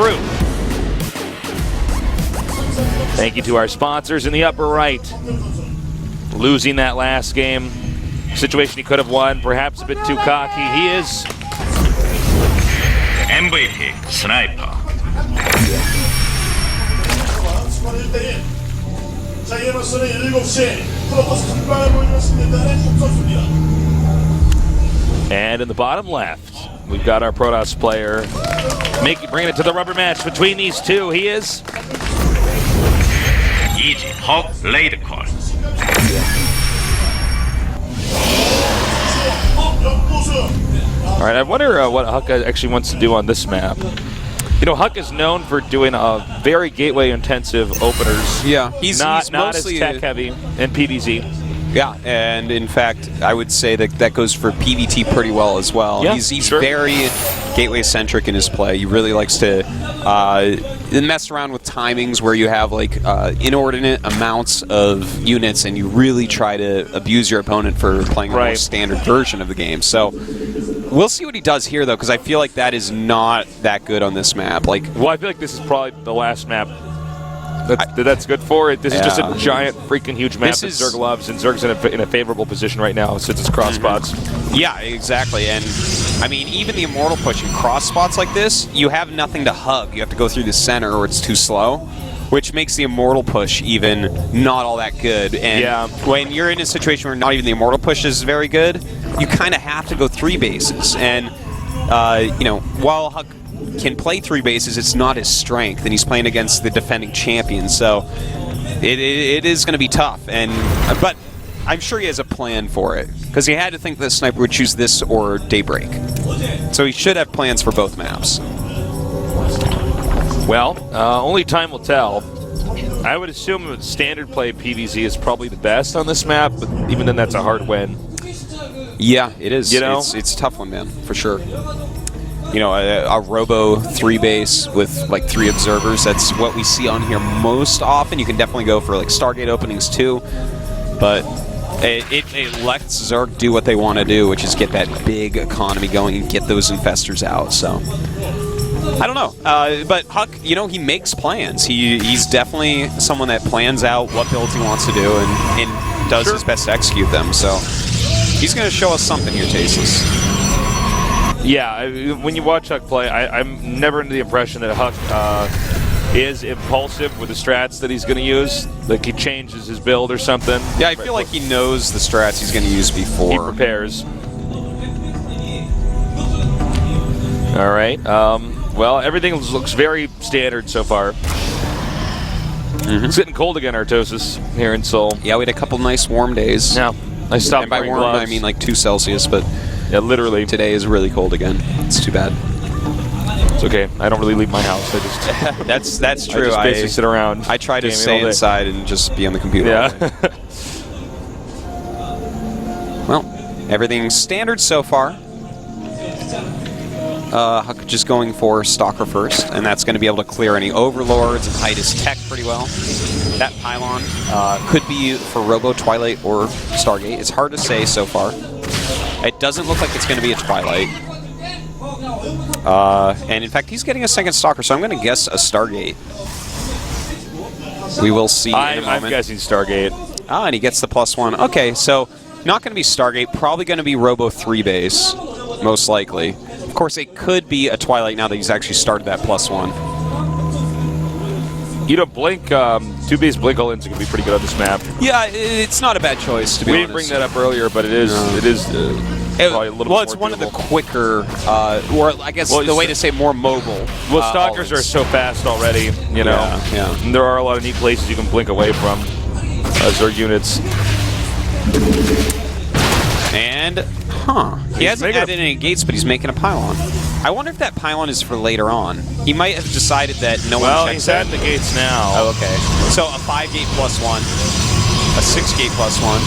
through. Thank you to our sponsors in the upper right. Losing that last game. Situation he could have won, perhaps a bit too cocky. He is MVP 스나이퍼. And in the bottom left, we've got our Protoss player bringing it to the rubber match between these two. He is 이지 헉 레이드콜. All right, I wonder what Huck actually wants to do on this map. You know, Huck is known for doing very gateway-intensive openers. Yeah, he's not mostly as tech-heavy in PvZ. Yeah, and in fact, I would say that goes for PvT pretty well as well. Yeah, he's sure. very gateway-centric in his play. He really likes to mess around with timings where you have like inordinate amounts of units, and you really try to abuse your opponent for playing a more standard version of the game. So we'll see what he does here, though, because I feel like that is not that good on this map. Like, well, I feel like this is probably the last map that's good for it. This is just a giant, freaking huge map that Zerg loves, and Zerg's in a favorable position right now since it's cross spots. Yeah, exactly. And I mean, even the Immortal push in cross spots like this, you have nothing to hug. You have to go through the center, or it's too slow, which makes the Immortal push even not all that good. And when you're in a situation where not even the Immortal push is very good, you kind of have to go 3 bases. And you know, while Huck can play 3 bases, it's not his strength, and he's playing against the defending champion, so it is going to be tough. But I'm sure he has a plan for it, because he had to think that Sniper would choose this or Daybreak. So he should have plans for both maps. Well, only time will tell. I would assume standard play PvZ is probably the best on this map, but even then that's a hard win. Yeah, it is. You know? It's a tough one, man, for sure. You know, a Robo 3 base with like 3 observers, that's what we see on here most often. You can definitely go for like Stargate openings too, but it lets Zerg do what they want to do, which is get that big economy going and get those infestors out. So I don't know, but Huck, you know, he makes plans. He's definitely someone that plans out what builds he wants to do and does his best to execute them. So he's going to show us something here, Tasteless. Yeah, when you watch Huck play, I'm never under the impression that Huck is impulsive with the strats that he's going to use. Like he changes his build or something. Yeah, I feel like he knows the strats he's going to use before. He prepares. All right. Well, everything looks very standard so far. It's getting cold again, Artosis, here in Seoul. Yeah, we had a couple nice warm days. Yeah, I stopped and by wearing warm, gloves. I mean like 2 Celsius, but yeah, literally. Today is really cold again. It's too bad. It's okay. I don't really leave my house. I just that's true. I just basically sit around. I try to stay inside and just be on the computer. Yeah. Well, everything's standard so far. Huck just going for Stalker first, and that's going to be able to clear any Overlords and hide his tech pretty well. That pylon could be for Robo, Twilight, or Stargate. It's hard to say so far. It doesn't look like it's going to be a Twilight. And in fact, he's getting a second Stalker, so I'm going to guess a Stargate. We will see in a moment. I'm guessing Stargate. Ah, and he gets the +1. Okay, so not going to be Stargate, probably going to be Robo 3 base, most likely. Of course, it could be a Twilight now that he's actually started that +1. You know, Blink, 2 base Blink all-ins can be pretty good on this map. Yeah, it's not a bad choice, to be honest. We didn't bring that up earlier, but it is probably a little bit more it's one doable. of the quicker, or I guess the way to say more mobile. Well, Stalkers are so fast already, you know. Yeah. And there are a lot of neat places you can blink away from Zerg units. And, he hasn't added any gates, but he's making a pylon. I wonder if that pylon is for later on. He might have decided that no one checks Well, he's at the gates now. Oh, okay. So a 5-gate +1, a 6-gate +1,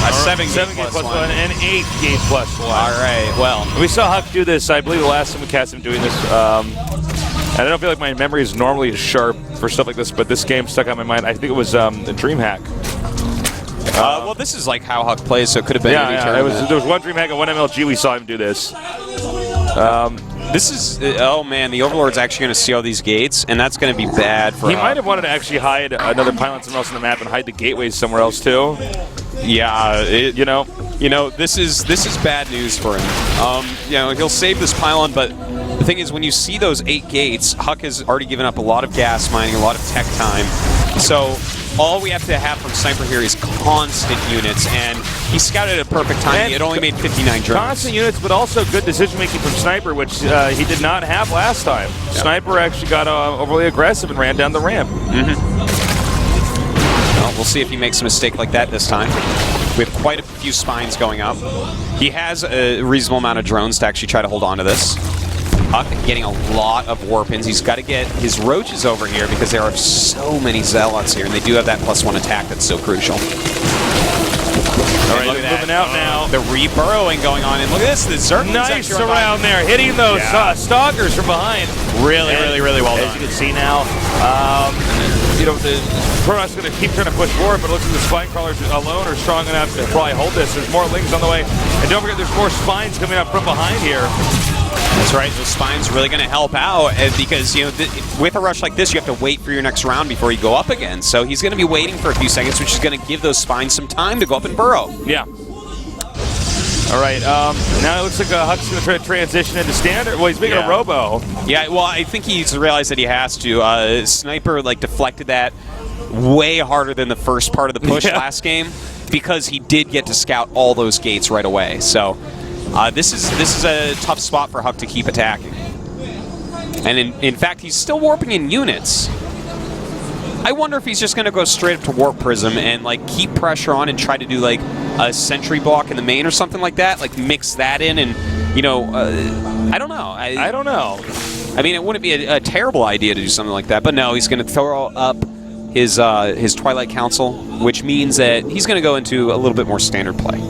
a 7-gate +1, and 8-gate +1. All right, well. We saw Huck do this. I believe the last time we cast him doing this. I don't feel like my memory is normally as sharp for stuff like this, but this game stuck out in my mind. I think it was the DreamHack. Well, this is like how Huck plays, so it could have been any there was one DreamHack and one MLG we saw him do this. This is, oh man, the Overlord's actually going to steal these gates, and that's going to be bad for He might have wanted to actually hide another pylon somewhere else on the map and hide the gateways somewhere else too. Yeah, you know, this is bad news for him. You know, he'll save this pylon, but the thing is, when you see those 8 gates, Huck has already given up a lot of gas mining, a lot of tech time. So all we have to have from Sniper here is constant units, and he scouted at a perfect time. And he had only made 59 drones. Constant units, but also good decision-making from Sniper, which he did not have last time. Yeah. Sniper actually got overly aggressive and ran down the ramp. Well, we'll see if he makes a mistake like that this time. We have quite a few spines going up. He has a reasonable amount of drones to actually try to hold on to this. Huck getting a lot of warpins. He's got to get his roaches over here because there are so many zealots here, and they do have that +1 attack that's so crucial. All right, they're moving out now. The re-burrowing going on, and look at this. The Zerglings nice around there, hitting those stalkers from behind. Really well done. As you can see now, you know, the Protoss going to keep trying to push forward, but it looks like the spine crawlers alone are strong enough to probably hold this. There's more lings on the way, and don't forget there's more spines coming up from behind here. That's right. The spine's really going to help out because, you know, with a rush like this, you have to wait for your next round before you go up again. So he's going to be waiting for a few seconds, which is going to give those spines some time to go up and burrow. Yeah. All right. Now it looks like Huck's going to try to transition into standard. Well, he's making a robo. Yeah. Well, I think he's realized that he has to. Sniper deflected that way harder than the first part of the push last game because he did get to scout all those gates right away. So. This is a tough spot for Huck to keep attacking. And in fact, he's still warping in units. I wonder if he's just going to go straight up to Warp Prism and keep pressure on and try to do a sentry block in the main or something like that, mix that in and, you know, I don't know. I don't know. I mean, it wouldn't be a terrible idea to do something like that, but no, he's going to throw up his Twilight Council, which means that he's going to go into a little bit more standard play.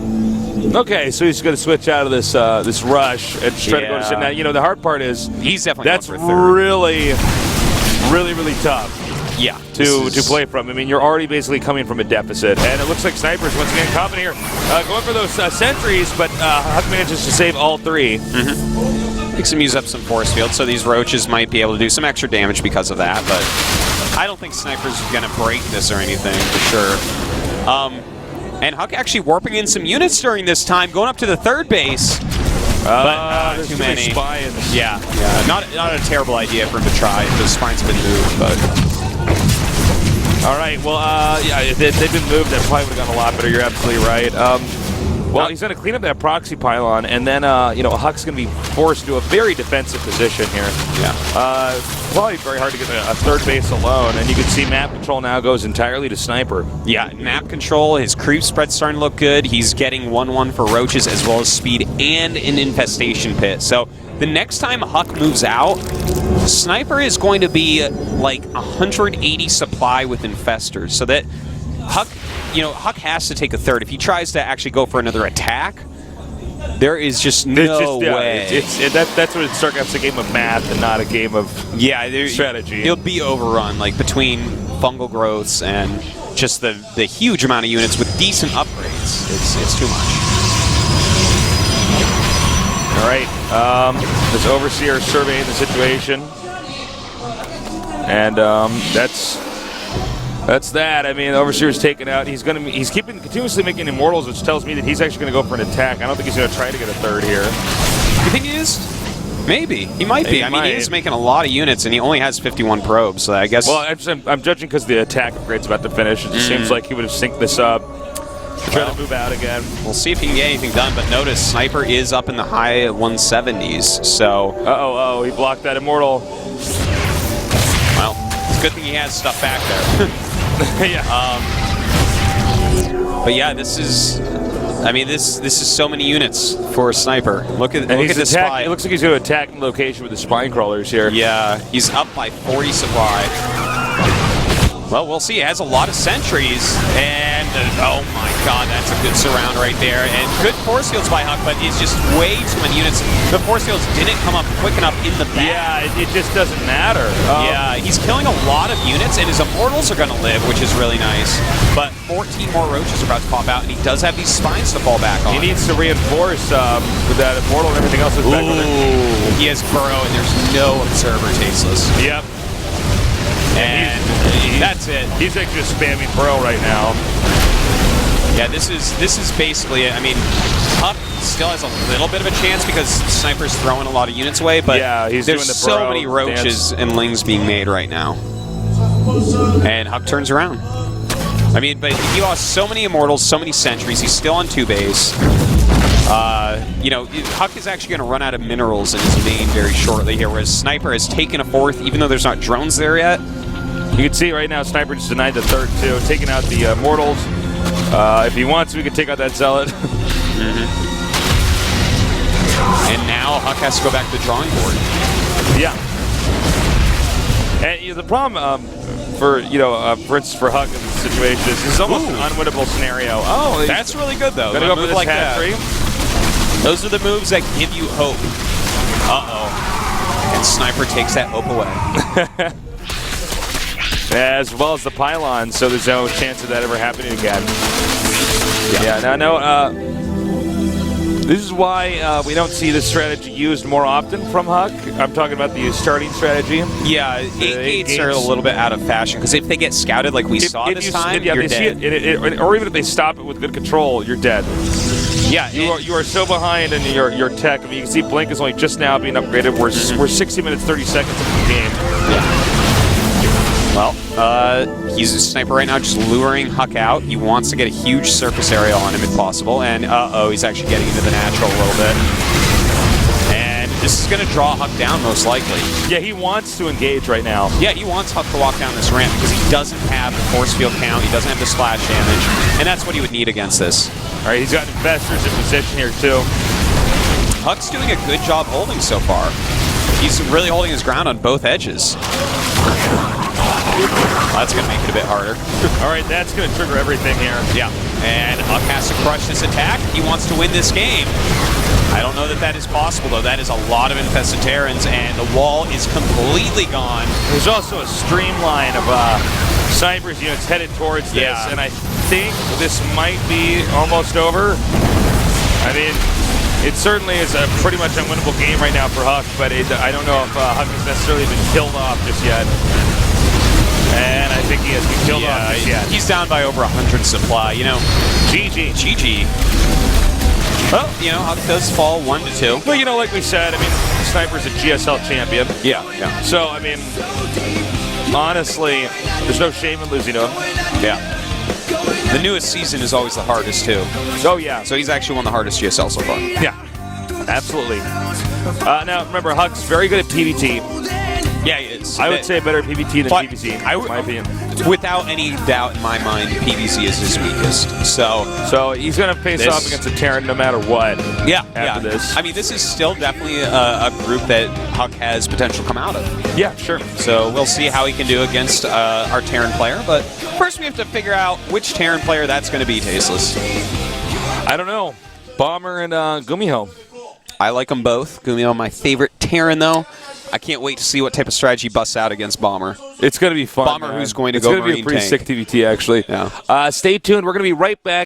Okay, so he's going to switch out of this this rush and try to go to sit. Now, you know, the hard part is he's definitely that's really tough. Yeah, to play from. I mean, you're already basically coming from a deficit, and it looks like Sniper's once again coming here, going for those sentries, but Huck manages to save all 3. Makes him use up some force field, so these roaches might be able to do some extra damage because of that, but I don't think Sniper's going to break this or anything for sure. And Huck actually warping in some units during this time, going up to the 3rd base. But not too many. Yeah. Not a terrible idea for him to try. Those spines have been moved, but. All right. Well, yeah, if they've been moved, that probably would have gone a lot better. You're absolutely right. Well, he's going to clean up that proxy pylon, and then you know, Huck's going to be forced into a very defensive position here. Yeah. Probably very hard to get a 3rd base alone, and you can see map control now goes entirely to Sniper. Yeah, map control, his creep spread's starting to look good. He's getting 1-1 for roaches as well as speed and an infestation pit. So the next time Huck moves out, Sniper is going to be 180 supply with infestors, so that Huck, you know, Huck has to take a 3rd. If he tries to actually go for another attack, there is just no way. That's what it's StarCraft's a game of math and not a game of strategy. He'll be overrun, between fungal growths and just the huge amount of units with decent upgrades. It's too much. All right, this Overseer surveying the situation, and that's that. I mean, Overseer's taken out. He's continuously making immortals, which tells me that he's actually going to go for an attack. I don't think he's going to try to get a 3rd here. You think he is? Maybe. He might be. I mean, he is making a lot of units, and he only has 51 probes, so I guess. Well, I'm judging because the attack upgrade's about to finish. It just seems like he would have synced this up. Try to move out again. We'll see if he can get anything done, but notice Sniper is up in the high 170s, so. Oh, he blocked that immortal. Well, it's a good thing he has stuff back there. Yeah. But yeah, this is. I mean, this is so many units for Sniper. Look at this spy. It looks like he's going to attack the location with the spine crawlers here. Yeah, he's up by 40 supply. Well, we'll see. It has a lot of sentries, and oh my god, that's a good surround right there. And good force fields by Huck, but it's just way too many units. The force fields didn't come up quick enough in the back. Yeah, it just doesn't matter. Yeah, he's killing a lot of units, and his immortals are going to live, which is really nice. But 14 more roaches are about to pop out, and he does have these spines to fall back on. He needs to reinforce with that immortal and everything else. Is back with it. He has burrow, and there's no observer, Tasteless. Yep. And that's it. He's like just spamming Burrow right now. Yeah, this is basically it. I mean, Huck still has a little bit of a chance because Sniper's throwing a lot of units away, but yeah, he's there's doing the so Burrow many roaches dance. and lings being made right now. And Huck turns around. I mean, but he lost so many immortals, so many sentries. He's still on 2 base. You know, Huck is actually going to run out of minerals in his main very shortly here, whereas Sniper has taken a 4th, even though there's not drones there yet. You can see right now Sniper just denied the 3rd too, taking out the immortals. If he wants, we could take out that zealot. And now Huck has to go back to the drawing board. Yeah. And the problem for instance, for Huck in this situation is this is almost an unwinnable scenario. Oh, That's really good though. Gonna A go for move this like hat that. tree. Those are the moves that give you hope. Uh-oh. And Sniper takes that hope away. As well as the pylon, so there's no chance of that ever happening again. Yeah, now, this is why we don't see this strategy used more often from Huck. I'm talking about the starting strategy. Yeah, 8 gates are a little bit out of fashion, because if they get scouted like we saw this time, you're they dead. see it, or even if they stop it with good control, you're dead. Yeah, You are so behind in your tech. I mean, you can see Blink is only just now being upgraded. We're 60 minutes, 30 seconds into the game. Well, he's a Sniper right now, just luring Huck out. He wants to get a huge surface area on him if possible, and he's actually getting into the natural a little bit. And this is going to draw Huck down most likely. Yeah, he wants to engage right now. Yeah, he wants Huck to walk down this ramp because he doesn't have the force field count, he doesn't have the splash damage, and that's what he would need against this. All right, he's got investors in position here too. Huck's doing a good job holding so far. He's really holding his ground on both edges. That's going to make it a bit harder. All right, that's going to trigger everything here. Yeah, and Huck has to crush this attack. He wants to win this game. I don't know that that is possible, though. That is a lot of infested Terrans, and the wall is completely gone. There's also a streamline of Sniper's units headed towards this, and I think this might be almost over. I mean, it certainly is a pretty much unwinnable game right now for Huck, but I don't know if Huck has necessarily been killed off just yet. And I think he has been killed off just yet. He's down by over 100 supply, you know. GG. Well, you know, Huck does fall 1-2. Well, you know, like we said, I mean, Sniper's a GSL champion. Yeah. So, I mean, honestly, there's no shame in losing to him. Yeah. The newest season is always the hardest, too. Oh, yeah. So he's actually won the hardest GSL so far. Yeah, absolutely. Now, remember, Huck's very good at PvT. Yeah, he is. I would say better at PvT than But PvC, in my opinion. Without any doubt in my mind, PvC is his weakest. So he's going to face off against a Terran no matter what. After this. I mean, this is still definitely a group that Huck has potential to come out of. Yeah, sure. So we'll see how he can do against our Terran player. But first we have to figure out which Terran player that's going to be, Tasteless. I don't know. Bomber and Gumiho. I like them both. Gumiho, my favorite Terran, though. I can't wait to see what type of strategy busts out against Bomber. It's going to be fun. Bomber, man. who's going to it's go going to be a pretty Marine tank. sick TVT, actually. Yeah. Stay tuned. We're going to be right back.